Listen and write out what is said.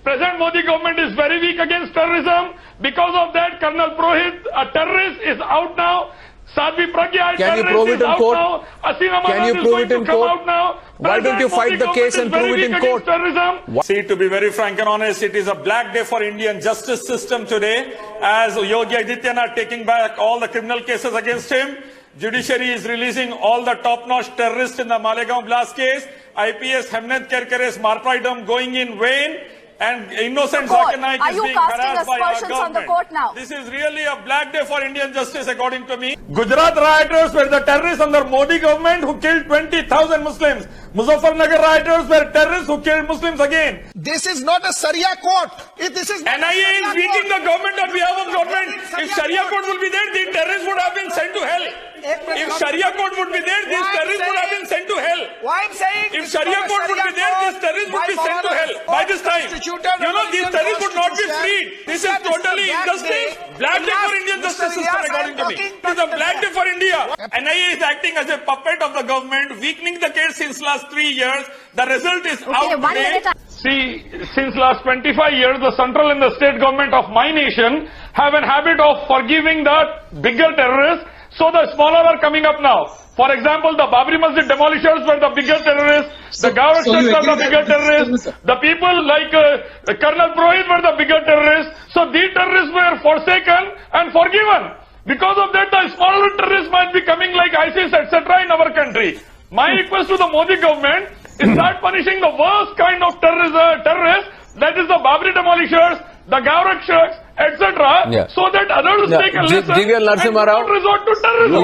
Present Modi government is very weak against terrorism. Because of that, Colonel Purohit, a terrorist, is out now. Sadhvi Pragya, Can you terrorist, prove it is in out court? now. Asina Can you Manat is prove going it to in come court? out now. Why don't you fight the case and prove it in court? Terrorism. See, to be very frank and honest, it is a black day for Indian justice system today, as Yogi Adityanath taking back all the criminal cases against him. Judiciary is releasing all the top-notch terrorists in the Malegaon blast case. IPS Hemant Kerkere's martyrdom going in vain. And innocent Zakir Naik is being harassed by our government. On the court now? This is really a black day for Indian justice, according to me. Gujarat rioters were the terrorists under Modi government who killed 20,000 Muslims. Muzaffarnagar rioters were terrorists who killed Muslims again. This is not a Sharia court. This is NIA is weakening the government on behalf of government. If Sharia court would be there, the terrorists would have been sent to hell. If Sharia court would be there, these terrorists would have been sent to hell. Why I'm saying If Sharia court would be there, these terrorists would be sent to hell by this time. You know, these terrorists would not be freed. This is totally injustice. Black day for Indian justice system, according to me. It is a black day for India. NIA is acting as a puppet of the government, weakening the case since last 3 years. The result is out today. See, since last 25 years, the central and the state government of my nation have a habit of forgiving the bigger terrorists, so the smaller are coming up now. For example, the Babri Masjid demolishers were the bigger terrorists, the Gowrakshiks were the bigger terrorists, the people like Colonel Purohit were the bigger terrorists. So these terrorists were forsaken and forgiven. Because of that, the smaller terrorists might be coming like ISIS, etc. in our country. My request to the Modi government is start punishing the worst kind of terrorists, that is the Babri demolishers, the Gowrakshiks, etc. Yeah. So that others Yeah. take a lesson Divya and Narasimha Rao. not resort to terrorism.